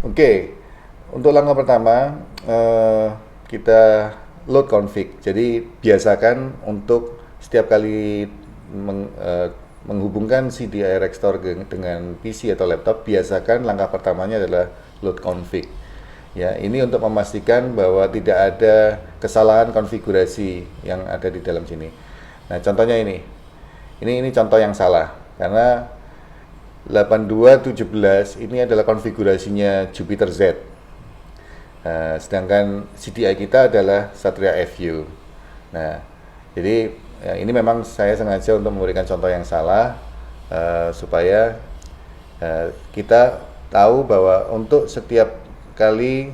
Oke, untuk langkah pertama kita load config. Jadi biasakan untuk setiap kali menghubungkan CDI Restore dengan PC atau laptop, biasakan langkah pertamanya adalah load config. Ya, ini untuk memastikan bahwa tidak ada kesalahan konfigurasi yang ada di dalam sini. Nah, contohnya ini. Ini contoh yang salah karena 8217 ini adalah konfigurasinya Jupiter Z. Sedangkan CDI kita adalah Satria FU. Nah, jadi ya, ini memang saya sengaja untuk memberikan contoh yang salah supaya kita tahu bahwa untuk setiap kali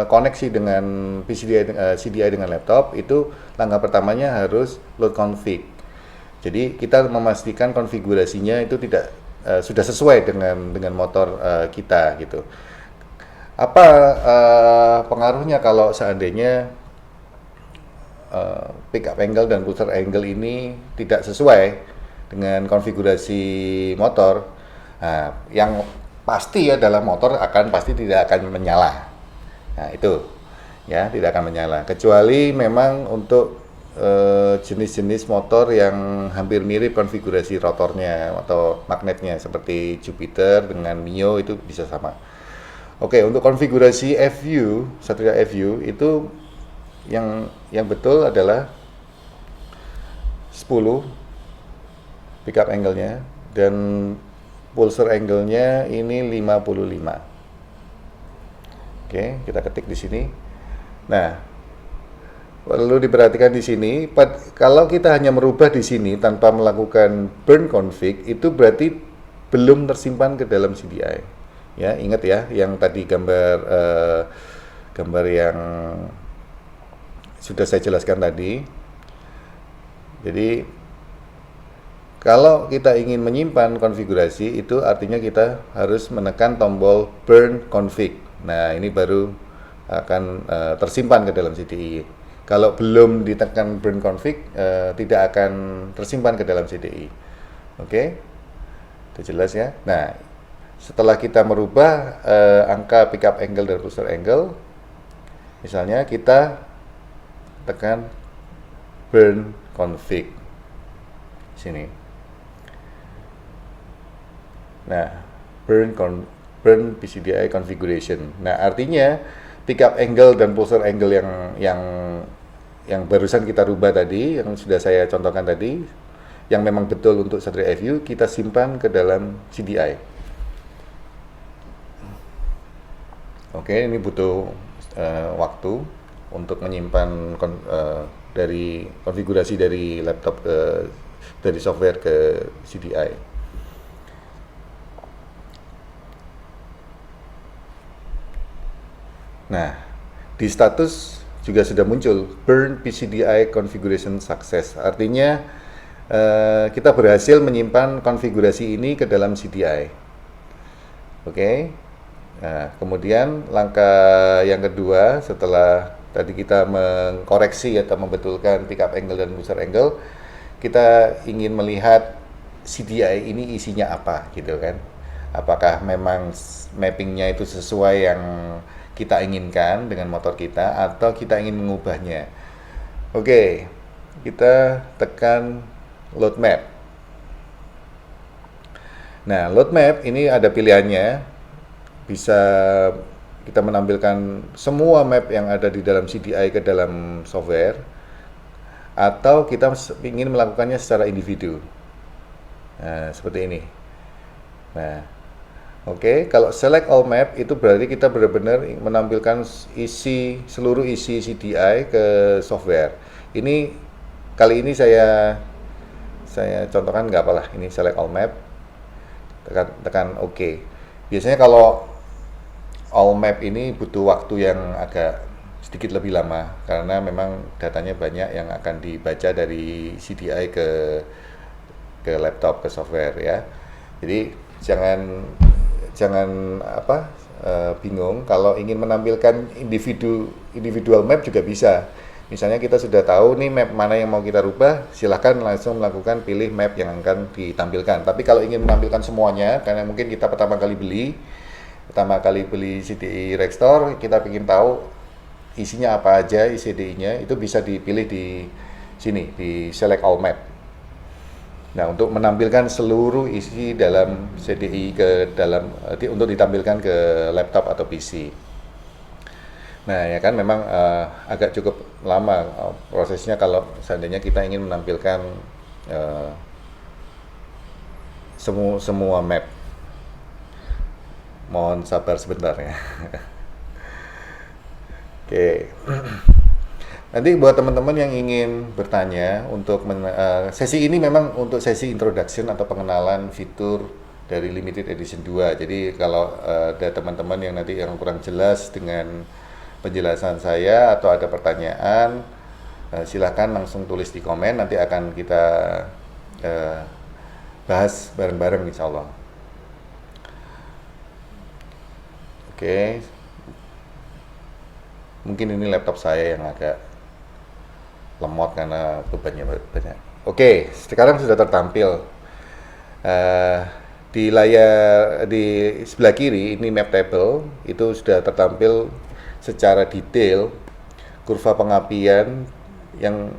koneksi dengan CDI dengan laptop itu langkah pertamanya harus load config. Jadi kita memastikan konfigurasinya itu tidak sudah sesuai dengan motor kita gitu. Apa pengaruhnya kalau seandainya pickup angle dan puller angle ini tidak sesuai dengan konfigurasi motor? Nah, yang pasti adalah motor pasti tidak akan menyala. Nah, itu ya tidak akan menyala kecuali memang untuk jenis-jenis motor yang hampir mirip konfigurasi rotornya atau magnetnya seperti Jupiter dengan Mio itu bisa sama. Oke, untuk konfigurasi FU, Satria FU itu yang betul adalah 10 pickup angle-nya dan pulser angle-nya ini 55. Oke, kita ketik di sini. Nah, perlu diperhatikan di sini, kalau kita hanya merubah di sini tanpa melakukan burn config, itu berarti belum tersimpan ke dalam CDI. Ya, ingat ya, yang tadi gambar yang sudah saya jelaskan tadi. Jadi, kalau kita ingin menyimpan konfigurasi, itu artinya kita harus menekan tombol burn config. Nah, ini baru akan tersimpan ke dalam CDI. Kalau belum ditekan burn config, tidak akan tersimpan ke dalam CDI. Oke, itu jelas ya. Nah, setelah kita merubah angka pickup angle dan puller angle, misalnya kita tekan burn config sini. Nah, burn PCDI configuration. Nah, artinya pickup angle dan puller angle yang barusan kita rubah tadi, yang sudah saya contohkan tadi, yang memang betul untuk Satria FU, kita simpan ke dalam CDI. Oke, ini butuh waktu untuk menyimpan dari konfigurasi dari laptop dari software ke CDI. Nah, di status juga sudah muncul burn PCDI configuration success. Artinya kita berhasil menyimpan konfigurasi ini ke dalam CDI. Oke. Nah, kemudian langkah yang kedua setelah tadi kita mengkoreksi atau membetulkan pickup angle dan puller angle, kita ingin melihat CDI ini isinya apa gitu kan. Apakah memang mappingnya itu sesuai yang kita inginkan dengan motor kita atau kita ingin mengubahnya. Oke, kita tekan load map. Nah, load map ini ada pilihannya. Bisa kita menampilkan semua map yang ada di dalam CDI ke dalam software, atau kita ingin melakukannya secara individu. Nah, seperti ini. Nah, oke, kalau select all map itu berarti kita benar-benar menampilkan seluruh isi CDI ke software. Ini kali ini saya contohkan nggak apalah, ini select all map, tekan OK. Biasanya kalau all map ini butuh waktu yang agak sedikit lebih lama karena memang datanya banyak yang akan dibaca dari CDI ke laptop, ke software ya. Jadi jangan bingung kalau ingin menampilkan individual map juga bisa. Misalnya kita sudah tahu nih map mana yang mau kita rubah, silahkan langsung melakukan pilih map yang akan ditampilkan. Tapi kalau ingin menampilkan semuanya, karena mungkin kita pertama kali beli, pertama kali beli CDI Rextor, kita ingin tahu isinya apa aja, CDI-nya, itu bisa dipilih di sini, di Select All Map. Nah, untuk menampilkan seluruh isi dalam CDI untuk ditampilkan ke laptop atau PC. Nah, ya kan memang agak cukup lama prosesnya kalau seandainya kita ingin menampilkan uh, semua map. Mohon sabar sebentar ya. Oke. Nanti buat teman-teman yang ingin bertanya untuk sesi ini memang untuk sesi introduction atau pengenalan fitur dari limited edition 2. Jadi kalau ada teman-teman yang nanti yang kurang jelas dengan penjelasan saya atau ada pertanyaan, silahkan langsung tulis di komen, nanti akan kita bahas bareng-bareng insya Allah. Oke. Mungkin ini laptop saya yang agak lemot karena bebannya banyak. Oke, sekarang sudah tertampil di layar di sebelah kiri ini map table, itu sudah tertampil secara detail kurva pengapian yang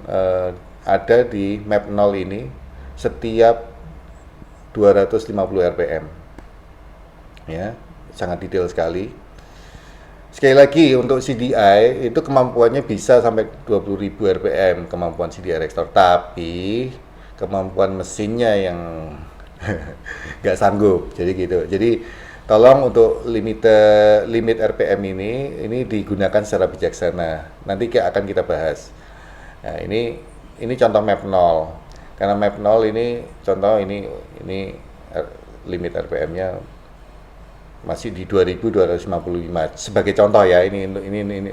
ada di map 0 ini setiap 250 rpm. Ya, sangat detail sekali. Sekali lagi untuk CDI itu kemampuannya bisa sampai 20.000 rpm kemampuan CDI Rextor, tapi kemampuan mesinnya yang nggak sanggup. Jadi gitu. Jadi tolong untuk limit rpm ini digunakan secara bijaksana. Nanti akan kita bahas. Nah, ini contoh map 0. Karena map 0 ini contoh ini limit rpm-nya masih di 2255 sebagai contoh ya, ini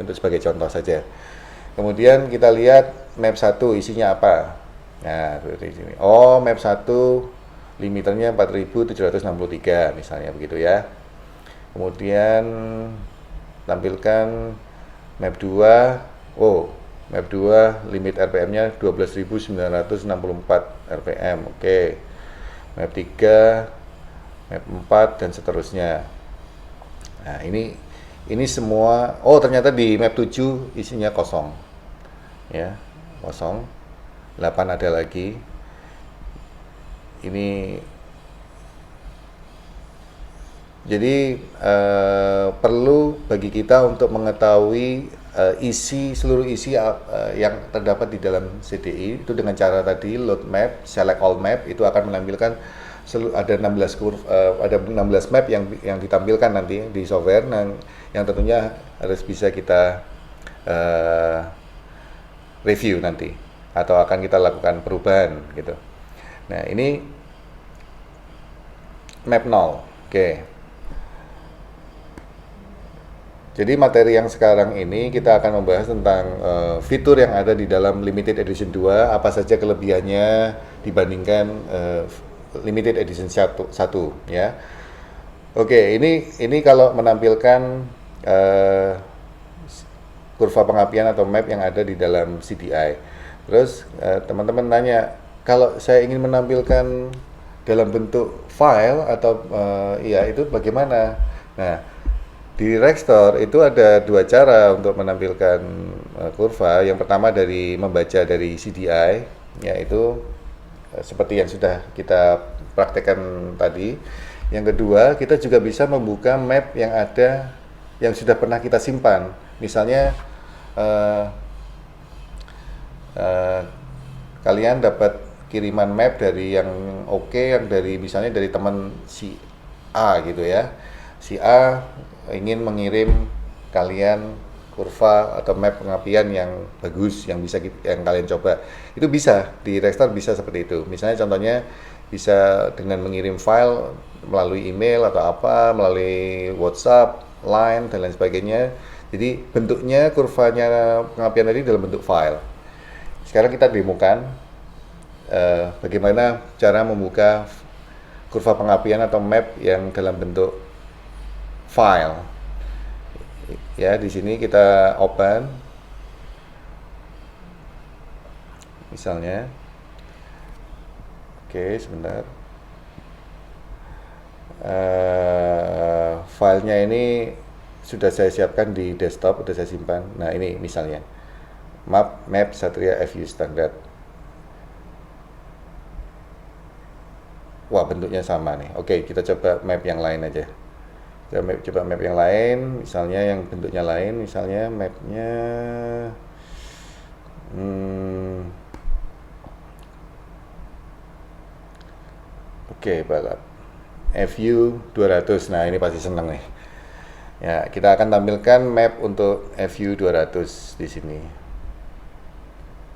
untuk sebagai contoh saja. Kemudian kita lihat map 1 isinya apa. Nah, seperti ini. Oh, map 1 limiternya 4763 misalnya begitu ya. Kemudian tampilkan map 2. Oh, map 2 limit RPM-nya 12.964 RPM. Oke. Map 3, map 4 dan seterusnya. Nah, ini semua, oh ternyata di map 7 isinya kosong. Ya, kosong. 8 ada lagi. Ini jadi perlu bagi kita untuk mengetahui seluruh isi yang terdapat di dalam CDI itu dengan cara tadi load map, select all map, itu akan menampilkan ada 16 map yang ditampilkan nanti di software, yang tentunya harus bisa kita review nanti atau akan kita lakukan perubahan gitu. Nah, ini map 0. Oke. Jadi materi yang sekarang ini kita akan membahas tentang fitur yang ada di dalam limited edition 2, apa saja kelebihannya dibandingkan limited edition 1 ya. Oke, ini kalau menampilkan kurva pengapian atau map yang ada di dalam CDI. Terus teman-teman nanya, kalau saya ingin menampilkan dalam bentuk file atau itu bagaimana? Nah, di Rextor itu ada dua cara untuk menampilkan kurva. Yang pertama membaca dari CDI, yaitu seperti yang sudah kita praktekkan tadi. Yang kedua, kita juga bisa membuka map yang ada, yang sudah pernah kita simpan. Misalnya kalian dapat kiriman map dari yang yang misalnya dari teman si A gitu ya. Si A ingin mengirim kalian kurva atau map pengapian yang bagus yang kalian coba. Itu bisa di Rextor, bisa seperti itu. Misalnya contohnya bisa dengan mengirim file melalui email atau melalui WhatsApp, Line dan lain sebagainya. Jadi bentuknya kurvanya pengapian tadi dalam bentuk file. Sekarang kita demokan bagaimana cara membuka kurva pengapian atau map yang dalam bentuk file. Ya, di sini kita open. Misalnya. Oke, sebentar. filenya ini sudah saya siapkan di desktop, sudah saya simpan. Nah, ini misalnya map Satria FU standar. Wah, bentuknya sama nih. Oke, kita coba map yang lain aja. Coba map yang lain, misalnya yang bentuknya lain, misalnya mapnya oke, balap FU 200. Nah, ini pasti seneng nih. Ya, kita akan tampilkan map untuk FU 200 di sini.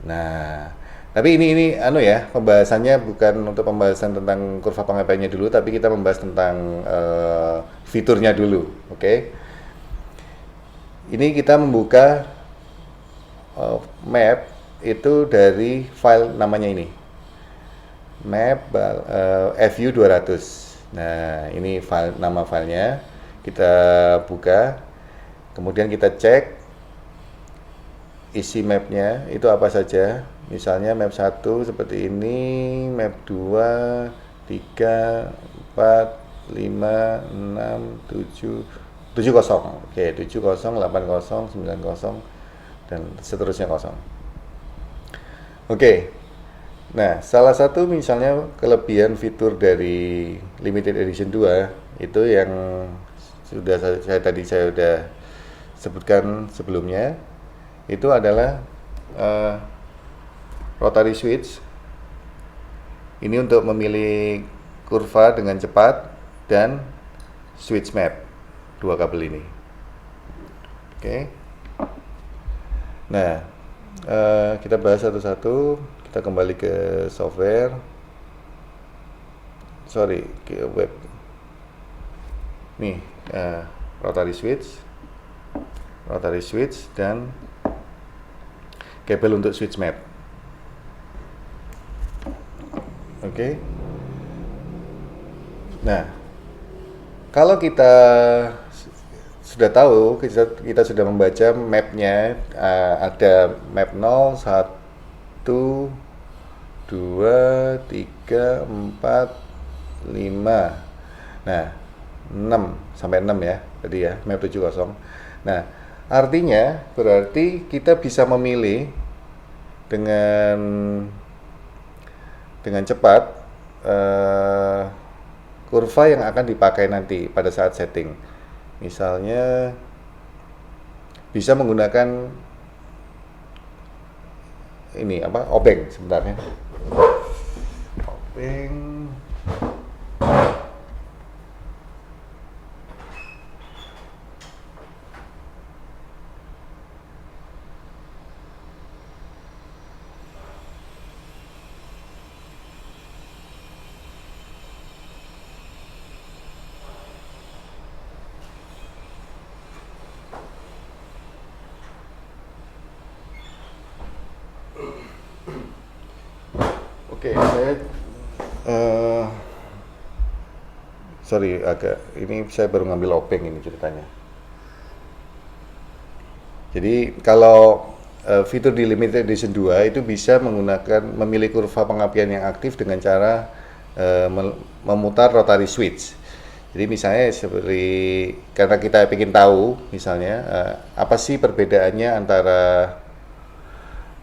Nah, tapi ini anu ya, pembahasannya bukan untuk pembahasan tentang kurva pengapaiannya dulu, tapi kita membahas tentang fiturnya dulu, oke? Ini kita membuka map itu dari file namanya ini, map FU 200. Nah, ini file, nama filenya. Kita buka, kemudian kita cek isi mapnya itu apa saja. Misalnya map 1 seperti ini, map 2, 3, 4, 5, 6, 7, 70. Oke, 70, 80, 90, dan seterusnya kosong. Oke. Nah, salah satu misalnya kelebihan fitur dari limited edition 2 itu yang saya sudah sebutkan sebelumnya, itu adalah rotary switch. Ini untuk memilih kurva dengan cepat dan switch map dua kabel ini. Oke. Nah, kita bahas satu-satu. Kita kembali ke software. Ke web. Nih, rotary switch dan kabel untuk switch map. Oke. Nah, kalau kita sudah tahu, kita sudah membaca mapnya, ada map 0, 1, 2, 3, 4, 5. Nah, 6 sampai 6 ya tadi ya, map 70. Nah, artinya berarti kita bisa memilih dengan cepat kurva yang akan dipakai nanti pada saat setting. Misalnya bisa menggunakan ini obeng sebenarnya. Obeng. Oke, saya baru ngambil obeng ini ceritanya. Jadi kalau fitur di limited edition 2 itu bisa memilih kurva pengapian yang aktif dengan cara memutar rotary switch. Jadi misalnya karena kita ingin tahu misalnya apa sih perbedaannya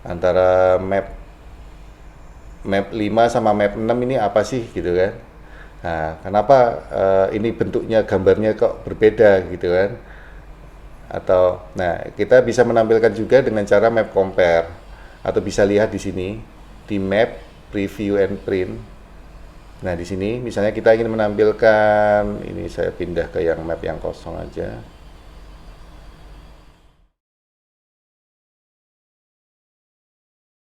antara map 5 sama map 6 ini apa sih gitu kan. Nah, kenapa ini bentuknya, gambarnya kok berbeda gitu kan. Kita bisa menampilkan juga dengan cara map compare, atau bisa lihat di sini di map preview and print. Nah, di sini misalnya kita ingin menampilkan, ini saya pindah ke yang map yang kosong aja.